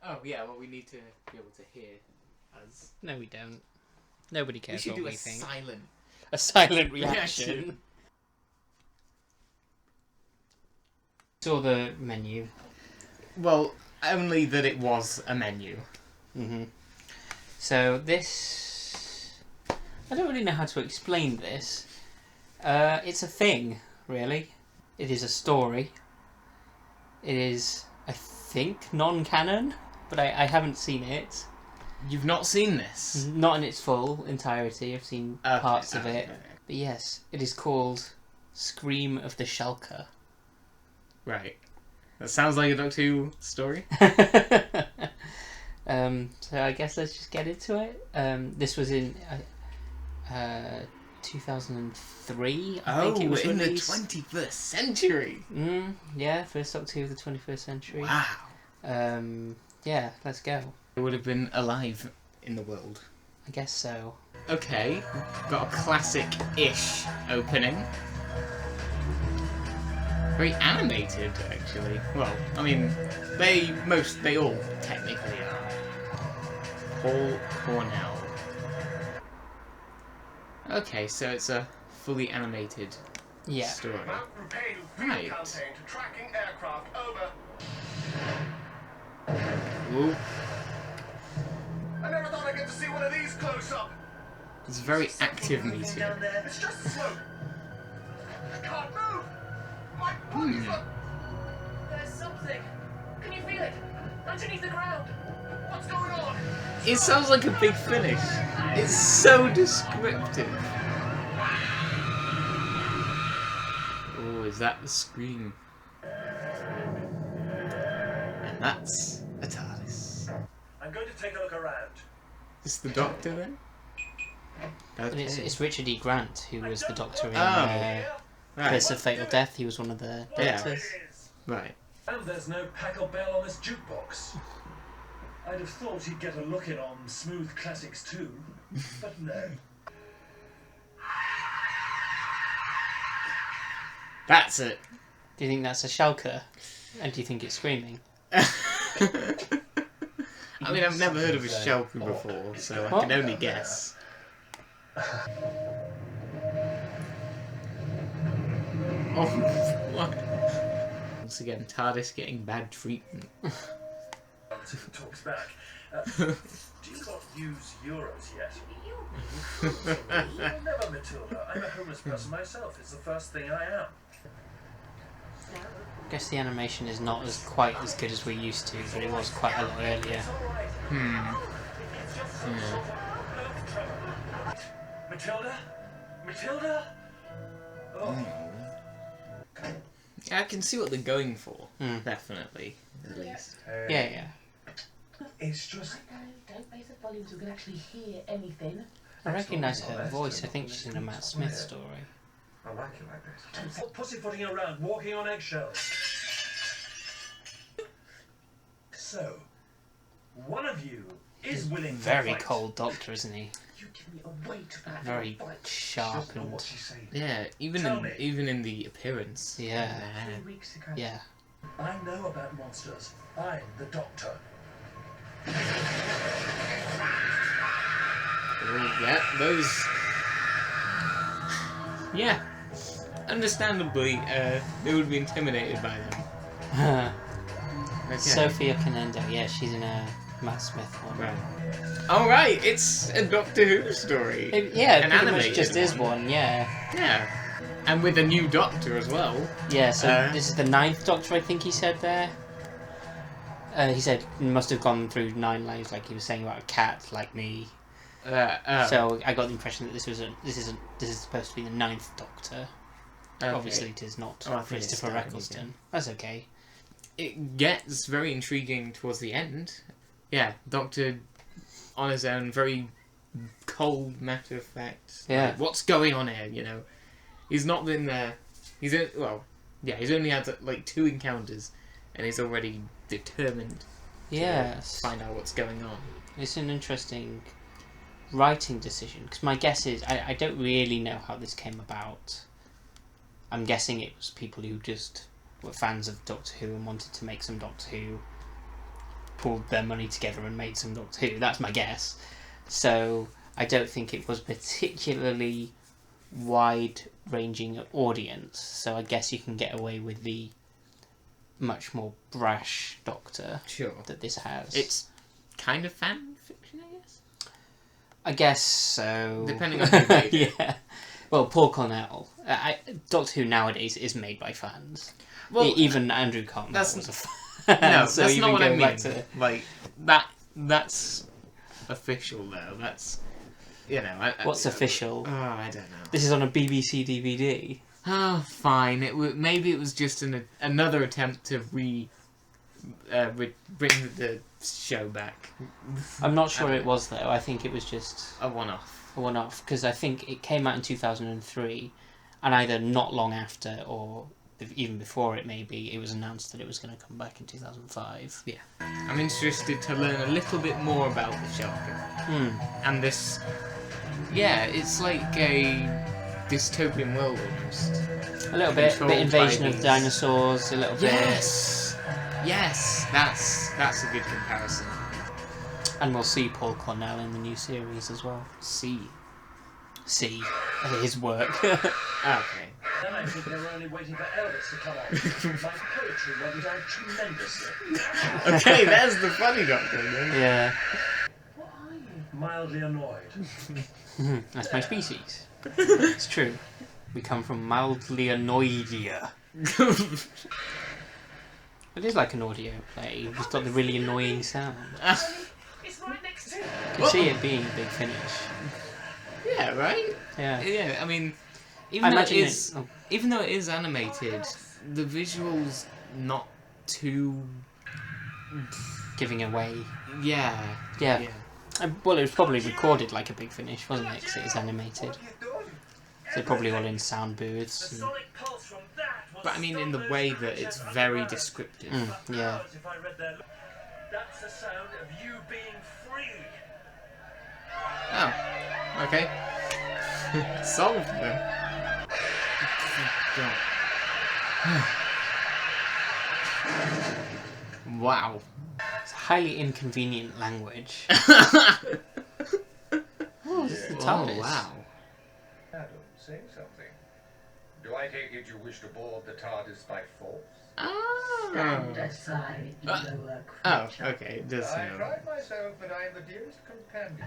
Oh, yeah, well, we need to be able to hear us. No, we don't. Nobody cares what we think. A silent reaction. Saw the menu. Well, only that it was a menu. Mm-hmm. So this... I don't really know how to explain this. It's a thing, really. It is a story. It is, I think, non-canon, but I haven't seen it. You've not seen this? Not in its full entirety. I've seen parts of it. Okay. But yes, it is called Scream of the Shalka. Right. That sounds like a Doctor Who story. So I guess let's just get into it. This was in 2003, I think it was in released. the 21st century. Yeah, first Doctor Who of the 21st century. Wow. Yeah, let's go. It would have been alive in the world. I guess so. Okay, got a classic-ish opening. Very animated, actually. Well, I mean, they all technically are. Paul Cornell. Okay, so it's a fully animated story. Right. Ooh. I never thought I'd get to see one of these close up. It's a very active meeting. It's just a smoke. I can't move. My body's up. There's something. Can you feel it? Underneath the ground. What's going on? It sounds like a big finish. It's so descriptive. Oh, is that the scream? And that's a TARDIS. I'm going to take a look around. Is the Doctor then? But Okay. it's Richard E. Grant who was the Doctor in Right. Curse of Fatal Death. He was one of the Doctors. Right. And there's no Packle Bell on this jukebox. I'd have thought he'd get a look in on smooth classics too, but no. That's it. Do you think that's a Shalka? And do you think it's screaming? I mean, I've never heard of a Shalka before, so I can only guess. Oh, what? Once again, TARDIS getting bad treatment. Talks back. Do you not use euros yet? Never, Matilda. I'm a homeless person myself. It's the first thing I am. I guess the animation is not quite as good as we used to, but it was quite a lot earlier. Matilda? Matilda? Oh. Yeah, I can see what they're going for. Definitely, at least. Yeah. It's just... Don't raise the volume so we can actually hear anything. I recognise her voice. I think she's in a Matt Smith story. I like it like this. Stop pussyfooting around, walking on eggshells. So, one of you is willing to Very fight. cold Doctor, isn't he? You give me a weight to that. Very sharp Doesn't know and... what she's saying. Yeah, even in the appearance. Yeah. 3 weeks ago. Yeah. I know about monsters. I'm the Doctor. Oh, yeah, those... Yeah. Understandably, they would be intimidated by them. Okay. Sophia Canendo. Yeah, she's in a Matt Smith one. Right. Alright, it's a Doctor Who story. It An pretty much animated just is one, yeah. Yeah. And with a new Doctor as well. Yeah, so this is the 9th Doctor, I think he said there. He said he must have gone through 9 lives, like he was saying about a cat like me. So I got the impression that this is supposed to be the 9th Doctor. Okay. Obviously, it is not Oh, I think it's Christopher starting Eccleston. again. That's okay. It gets very intriguing towards the end. Yeah, Doctor on his own, very cold, matter of fact. Yeah. Like, what's going on here? You know, he's not been there. He's only had like 2 encounters, and he's already determined. Yes. To find out what's going on. It's an interesting writing decision, because my guess is I don't really know how this came about. I'm guessing it was people who just were fans of Doctor Who and wanted to make some Doctor Who pulled their money together and made some Doctor Who. That's my guess. So I don't think it was particularly wide-ranging audience. So I guess you can get away with the much more brash Doctor Sure. that this has. It's kind of fan fiction, I guess. I guess so. Depending on who made it. Yeah. Well, Paul Cornell. Doctor Who nowadays is made by fans. Well, Even Andrew Cartmel that's- was a fan. no, So that's even not what I going mean. back to- Like that's official though. That's What's official? Oh, I don't know. This is on a BBC DVD. Oh, fine. Maybe it was just another attempt to bring the show back. I'm not sure it was though. I think it was just A one-off. a one-off because I think it came out in 2003, and either not long after or even before it, maybe it was announced that it was going to come back in 2005. Yeah. I'm interested to learn a little bit more about the Shalka and this. Yeah, it's like a dystopian world almost. A little bit, Controlled invasion by of these- dinosaurs. A little Yes. Yes, that's a good comparison. bit, and we'll see Paul Cornell in the new series as well. See. See his work. Okay. Then I think they were only waiting for Elvis to come on. My poetry went down tremendously. Okay, there's the funny Doctor. Then. Yeah, What are you? Mildly annoyed. that's my species. It's true. We come from mildly annoydia. It is like an audio play. You've just got the really annoying sound. It's right next to you. I could see it being a big finish. Yeah, right? Yeah. Yeah, I mean, I even imagine even though it is animated, the visuals not too. giving away. Yeah. Yeah. Well, it was probably recorded like a big finish, wasn't it? Because it is animated. So probably all in sound The booths. And, sonic pulse from that was But I mean, in the way that it's very descriptive. yeah. If I read their... That's the sound of you being free. Oh. Okay. Solved then. Wow. It's a highly inconvenient language. Oh, The TARDIS. wow. Adam, say something. Do I take it you wish to board the TARDIS by force? Stand aside, lower Oh, creature. okay. It does I sound. pride myself that I am the dearest companion.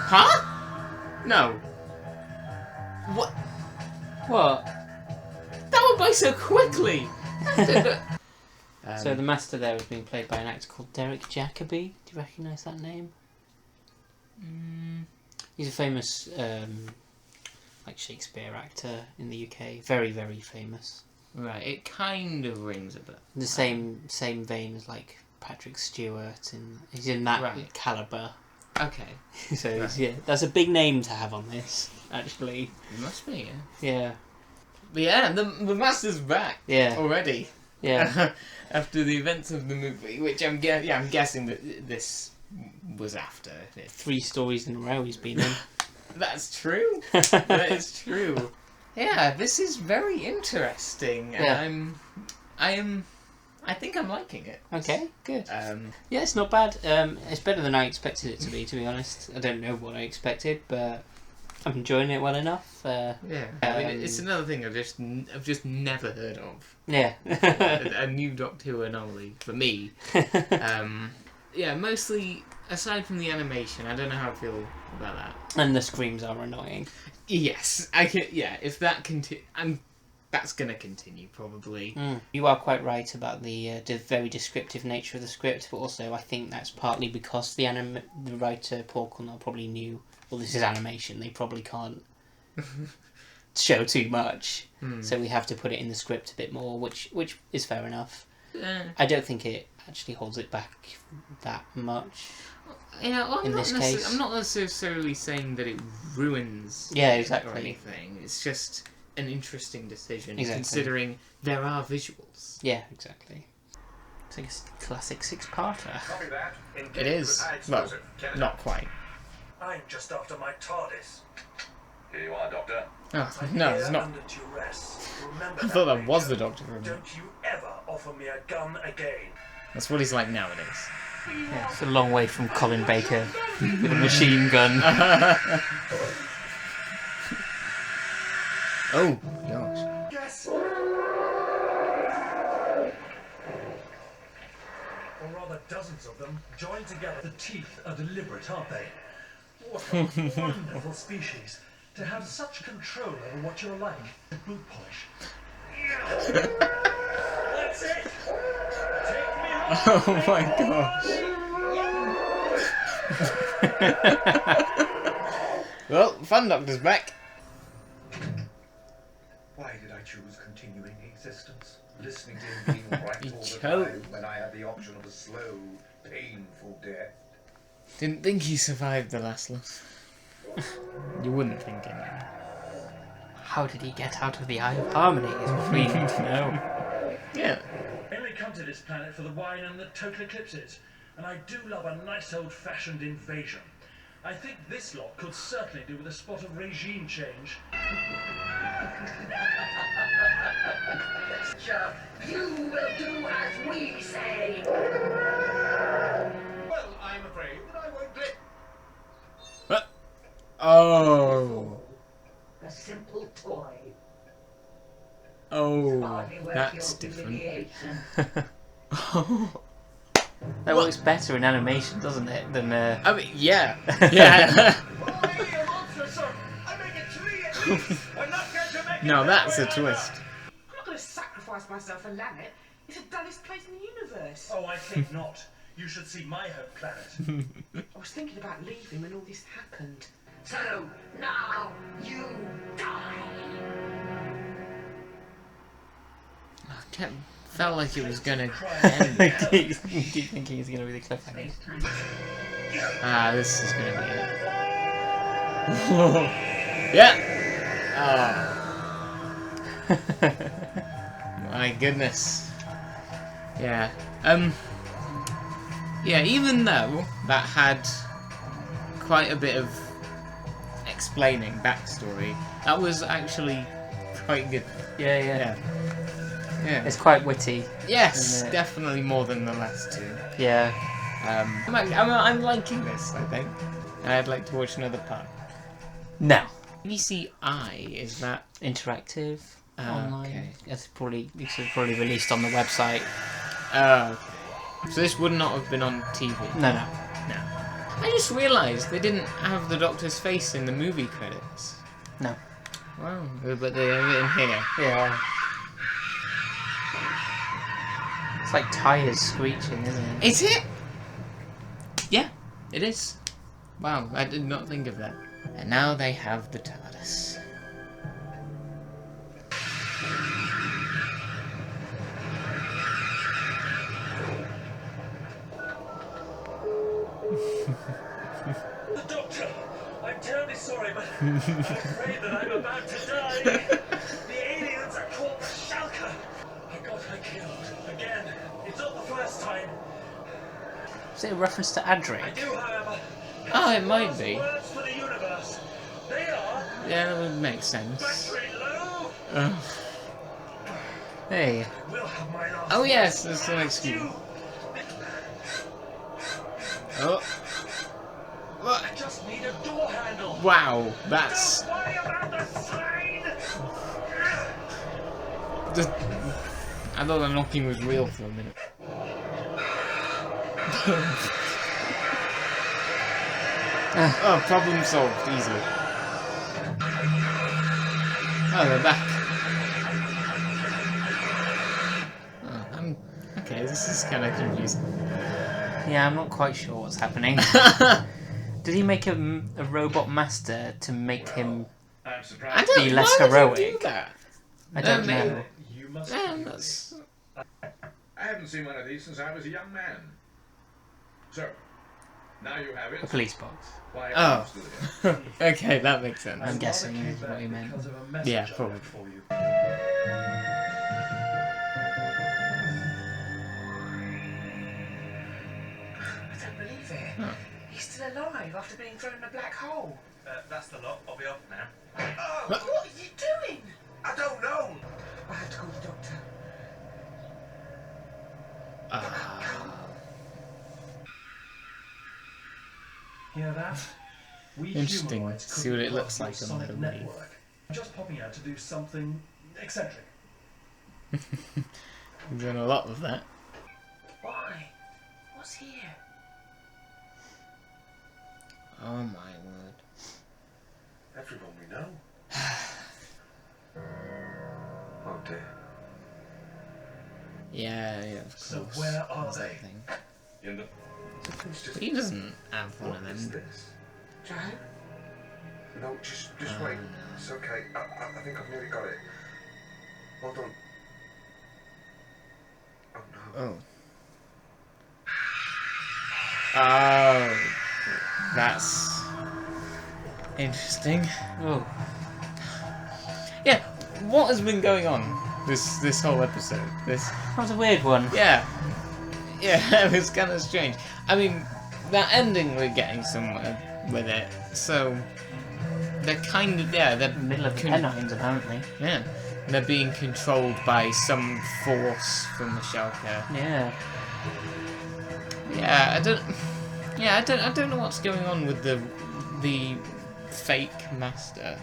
Huh? No. What? What? That went by so quickly. So the master there was being played by an actor called Derek Jacobi. Do you recognise that name? He's a famous, like Shakespeare actor in the UK. Very, very famous. Right, it kind of rings a bell. The same vein as like Patrick Stewart, and he's in that Right. calibre. Okay. So Right. yeah, that's a big name to have on this. Actually, It must be, yeah. yeah, But yeah, the Master's back yeah, already. yeah. After the events of the movie, which I'm guessing that this was after. 3 stories in a row he's been in. That's true. That is true. Yeah, this is very interesting, and Yeah. I think I'm liking it. Okay, good. Um, Yeah, it's not bad. It's better than I expected it to be honest. I don't know what I expected, but I'm enjoying it well enough. yeah, I mean, it's another thing I've just never heard of. Yeah. A new Doctor Who anomaly for me. Yeah, mostly aside from the animation, I don't know how I feel about that. And the screams are annoying. Yes, I can. Yeah, if that that's gonna continue probably. You are quite right about the very descriptive nature of the script, but also I think that's partly because the writer Paul Cornell probably knew, well, this is animation, they probably can't show too much, so we have to put it in the script a bit more, which is fair enough. I don't think it actually holds it back that much. Yeah, well, In this case. I'm not necessarily saying that it ruins. Yeah, it exactly. Or anything. It's just an interesting decision, Exactly. considering there are visuals. Yeah, exactly. It's like a classic 6-parter. Copy that. It is. Well, not quite. I'm just after my TARDIS. Here you are, Doctor. Oh, I'm no, here it's not. under duress. Remember I thought that Major. was the Doctor for a minute. Don't you ever offer me a gun again. That's what he's like nowadays. Yeah, it's a long way from Colin Baker with a machine gun. Oh, gosh. Yes. Or rather, dozens of them joined together. The teeth are deliberate, aren't they? What a wonderful species to have such control over what you're like. Boot polish. That's it. Take me home. Oh my gosh. Well, Fun Doctor's back. Why did I choose continuing existence? Listening to him being right He all the choked. time when I had the option of a slow, painful death. Didn't think he survived the last loss. You wouldn't think anyway. How did he get out of the Eye of Harmony is what we need to know. Yeah. I only come to this planet for the wine and the total eclipses, and I do love a nice old-fashioned invasion. I think this lot could certainly do with a spot of regime change. You will do as we say. Well, I'm afraid that I won't let... Oh. A simple toy. Oh. Hardly worth That's your different. humiliation. That works better in animation, doesn't it, than I mean, yeah. Yeah. No, that's a twist. I'm not going to sacrifice myself for Lanet. It's the dullest place in the universe. Oh, I think not. You should see my home planet. I was thinking about leaving when all this happened. So now you die. Felt like it was gonna I end there. keep thinking he's going to be the cliffhanger. Ah, this is gonna be it. Yeah. Oh. My goodness. Yeah. Yeah. Even though that had quite a bit of explaining backstory, that was actually quite good. Yeah, yeah. Yeah. Yeah. It's quite witty. Yes, isn't it? definitely more than the last two. Yeah. I'm liking this, I think. I'd like to watch another part. Now, BCI, is that... interactive online. okay. It's probably released on the website. Okay. So this would not have been on TV? No. No. I just realised they didn't have the Doctor's face in the movie credits. No. Wow, but they have it in here. Yeah. It's like tyres screeching, isn't it? Is it? Yeah, it is. Wow, I did not think of that. And now they have the TARDIS. The Doctor! I'm terribly sorry, but I'm afraid that I'm about to die. The aliens are called the Shalka. I got her killed. Again. It's not the first time. Is it a reference to Adric? I do, however. Oh, it might Last be. words for the universe. They are Yeah, that would make sense. battery low. Hey. We'll have my last Oh words. yes, that's an excuse. You. Oh. What? I just need a door handle. Wow, that's... Don't worry about the sign. Just... I thought the knocking was real for a minute. Oh, problem solved, easily. Oh, they're back. Oh, okay, this is kind of confusing. Yeah, I'm not quite sure what's happening. Did he make a robot master to make him... I'm I surprised. don't Be less why would you heroic. do that? I don't maybe. know. You must That's... I haven't seen one of these since I was a young man. So, now you have it. A police box. Why Oh. still here? Okay, that makes sense. I'm guessing is what he meant. Because of a message Yeah, I left probably. for you. I don't believe it. Huh. He's still alive after being thrown in a black hole. That's the lot. I'll be off now. Oh, What are you doing? I don't know. I had to call the doctor. Hear that? We Interesting humanoids to see what it couldn't looks cross like your on the sonic movie. network. I'm just popping out to do something eccentric. We've done a lot of that. Why? What's here? Oh my word. Everyone we know. Oh dear. Yeah, of course. So where are There's that they? thing. In the. Something's just. He doesn't have one What of is them. this? Joe? No, just Oh, wait. no. It's okay. I think I've nearly got it. Hold on. Oh no. Oh. Oh. That's interesting. Oh. Yeah, what has been going on this whole episode? That was a weird one. Yeah, it was kind of strange. I mean, that ending we're getting somewhere with it, so they're kind of they're Middle of the Pennines, apparently. yeah, they're being controlled by some force from the Shalka. Yeah. I don't know what's going on with the fake master.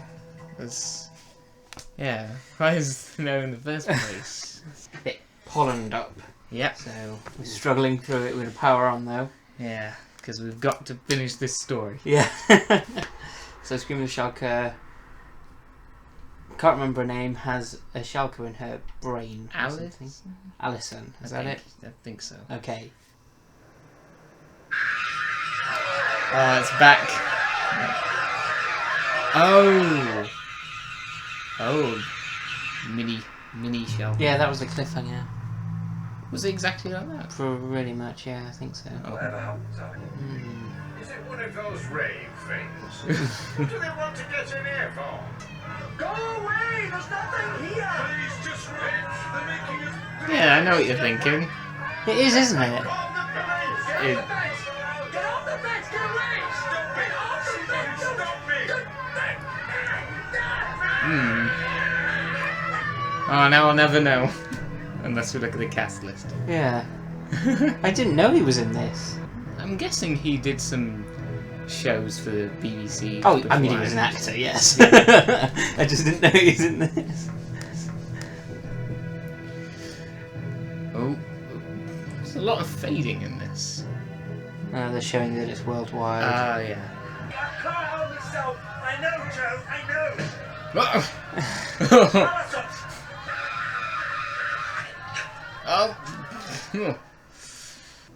Why is there in the first place? A bit pollened up. Yep. So we're struggling through it with the power on, though. Yeah, because we've got to finish this story. Yeah. So Screaming Shalka, can't remember her name, has a Shalka in her brain. Or something. Alice? Alison, is that it? I think so. Okay. Oh, it's back. Oh. Oh. Mini Shalka. Yeah, that was the cliffhanger. Was it exactly like that? Pretty much, yeah, I think so. Whatever happens, Ali? Mm. Is it one of those rave things? What do they want to get in here for? Go away! There's nothing here! Please just wait. They're making us. Yeah, I know what you're thinking. It is, isn't it? Call the police! It, Get off the fence! Get away! Stop it! Get off the fence! Stop me! oh, now I'll never know. Unless we look at the cast list. Yeah. I didn't know he was in this. I'm guessing he did some shows for the BBC. Oh, I mean, he was an actor, yes. I just didn't know he was in this. Oh, there's a lot of fading in this. They're showing that it's worldwide. Ah, yeah. I can't help myself! I know, Joe! I know! Oh. Alison! Oh.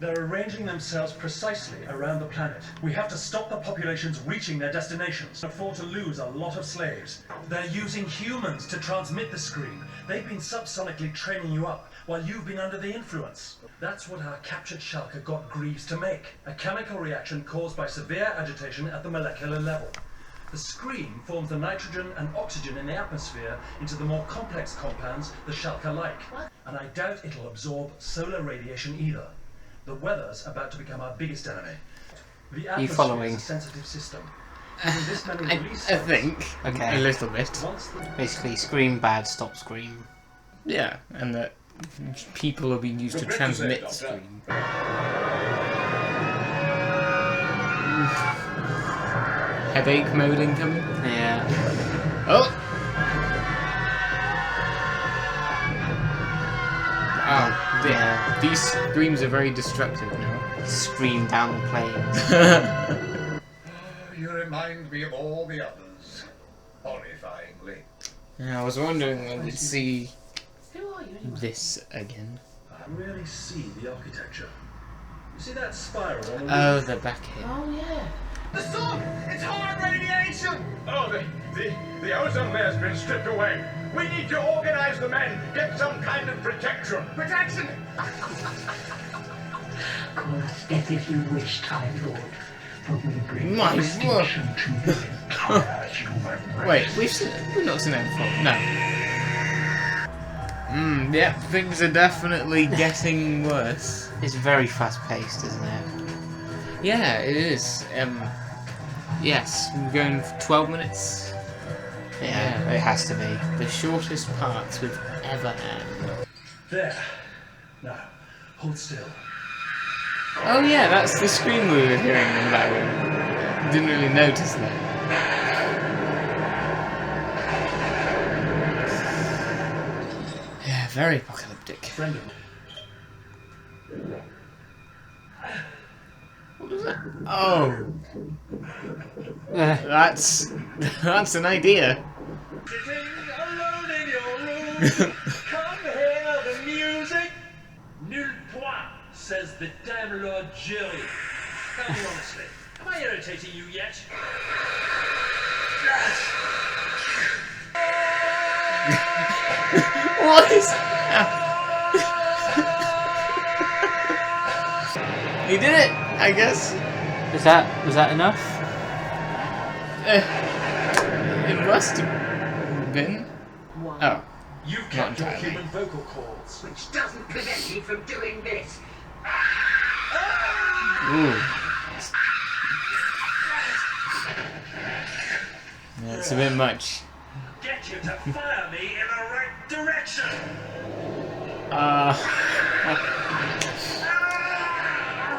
They're arranging themselves precisely around the planet. We have to stop the populations reaching their destinations. Can afford to lose a lot of slaves. They're using humans to transmit the scream. They've been subsonically training you up while you've been under the influence. That's what our captured Shalka got Greaves to make. A chemical reaction caused by severe agitation at the molecular level. The scream forms the nitrogen and oxygen in the atmosphere into the more complex compounds the Shalka like. And I doubt it'll absorb solar radiation either. The weather's about to become our biggest enemy. The atmosphere following? is a sensitive system. With this many I release think. Okay. A little bit. once the Basically, scream bad, stop scream. Yeah, and that people are being used to transmit Doctor. scream. Headache mode incoming. Yeah. Oh! Oh, Yeah. these screams are very destructive now. Scream down the plains. You remind me of all the others. Horrifyingly. I was wondering when we'd see Who are you anyway? this again. I really see the architecture. You see that spiral on the Oh, roof? they're back here. Oh, yeah. The sun! It's high radiation! Oh, the ozone layer's been stripped away. We need to organize the men, get some kind of protection. Protection! Course, get if you wish, Time Lord. But we bring My extinction to the entire human race. Wait, we've not seen that before. No. Yep, things are definitely getting worse. It's very fast paced, isn't it? Yeah, it is. yes, we're going for 12 minutes. Yeah, it has to be. The shortest parts we've ever had. There. Now, hold still. Oh yeah, that's the scream we were hearing in the background. Didn't really notice that. Yeah, very apocalyptic. Friend of What was that? Oh, Uh, that's an idea. Sitting alone in your room, come hear the music. Nul point, says the damn Lord Jury. Tell me honestly, am I irritating you yet? What is? He did it, I guess. was that enough? It must have been. Oh, You've Not kept your entirely. human vocal cords. Which doesn't prevent me from doing this. ooh. That's a bit much. Get you to fire me in the right direction.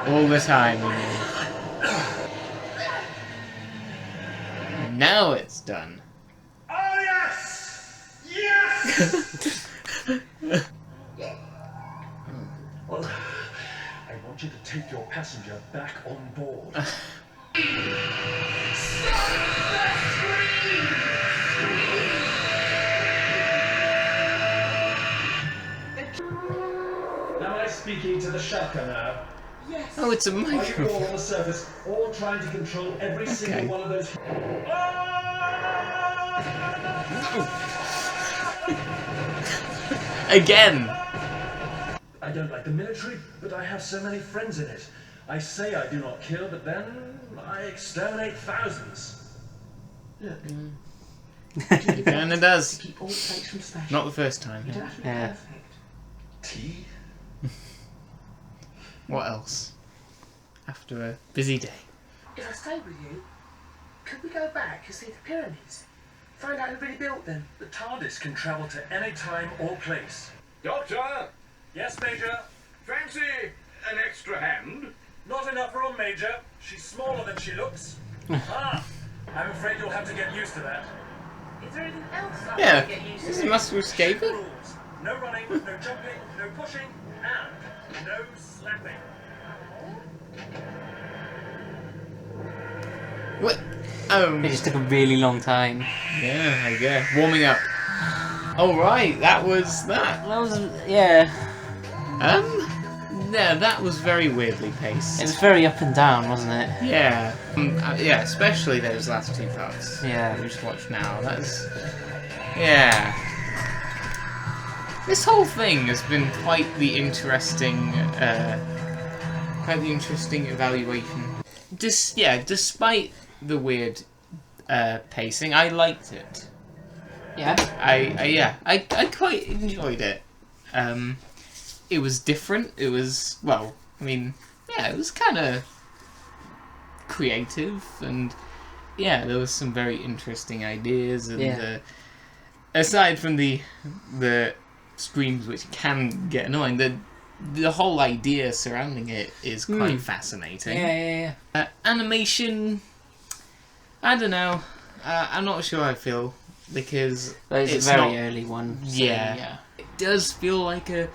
All the time, you know. Now it's done. Oh yes! Yes! Well, I want you to take your passenger back on board. Am I speaking to the Shalka now? Yes. Oh, it's a Are you all microphone. on the surface, all trying to control every single one of those? Again. I don't like the military, but I have so many friends in it. I say I do not kill, but then I exterminate thousands. Look, It kinda does. keep all plates from smashing. Not the first time. You don't have to be Yeah. perfect. Tea? What else? After a busy day. If I stay with you, could we go back and see the pyramids? Find out who really built them. The TARDIS can travel to any time or place. Doctor, Yes, Major. fancy an extra hand? Not enough room, Major. She's smaller than she looks. I'm afraid you'll have to get used to that. Is there anything else I Yeah, can get used this to? must escape it. Rules. No running, no jumping, no pushing, and no slapping. What? Oh, It just took a really long time. yeah, I guess. Warming up. Oh right, that was that. That was, yeah. Yeah, that was very weirdly paced. It was very up and down, wasn't it? Yeah, yeah, especially those last two parts. Yeah. We just watched now. That's yeah. This whole thing has been quite the interesting evaluation. Despite the weird pacing, I liked it. Yeah. I quite enjoyed it. It was different. It was, well, I mean, yeah, it was kind of creative, and yeah, there was some very interesting ideas, and Yeah. Aside from the screams, which can get annoying, the whole idea surrounding it is quite fascinating. Yeah. Animation, I don't know. I'm not sure I feel, because It's it's a very not, early one. So, yeah. It does feel like a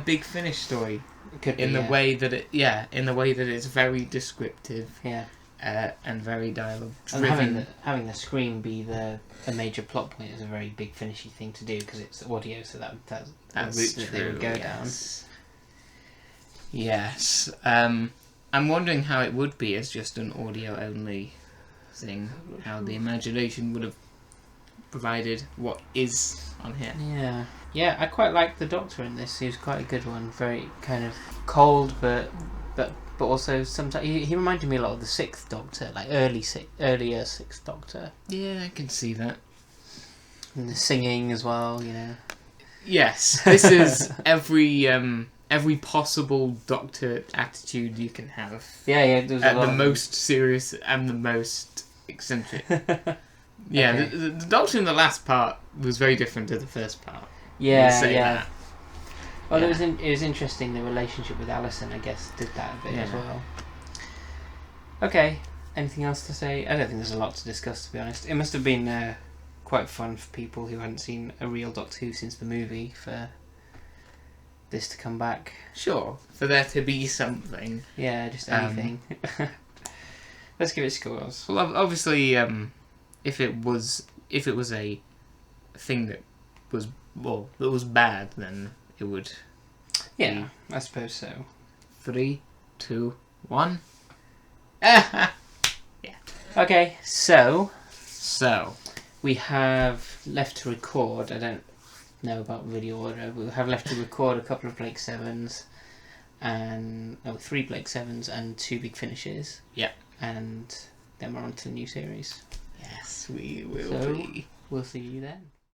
Big Finish story It could be, in the yeah. way that it's very descriptive Yeah. and very dialogue And driven. having the screen be a major plot point is a very big finishy thing to do because it's audio, so that's the route that they would go yes. Yes. I'm wondering how it would be as just an audio only thing. How the imagination would have provided what is on here. down. Yeah. Yeah, I quite liked the Doctor in this. He was quite a good one. Very kind of cold, but also sometimes he reminded me a lot of the Sixth Doctor, like earlier Sixth Doctor, Yeah, I can see that. and the singing as well. You know. Yes, this is every every possible Doctor attitude you can have. Yeah, there's a At lot the of most serious and the most eccentric. Yeah, Okay. the Doctor in the last part was very different to the first part. Yeah, We'll say yeah. that. Well, Yeah. it was interesting. The relationship with Alison, I guess, did that a bit as Yeah. well. Okay. Anything else to say? I don't think there's a lot to discuss, to be honest. It must have been quite fun for people who hadn't seen a real Doctor Who since the movie for this to come back. Sure, for there to be something. Yeah, just anything. Let's give it scores. Well, obviously, if it was a thing that was bad, then it would. Yeah, I suppose so. 3, 2, 1. Okay, so So, we have left to record. I don't know about video order. We have left to record a couple of Blake 7s, and 3 Blake 7s and 2 big finishes. Yeah. And then we're on to the new series. yes, we will So- be. We'll see you then.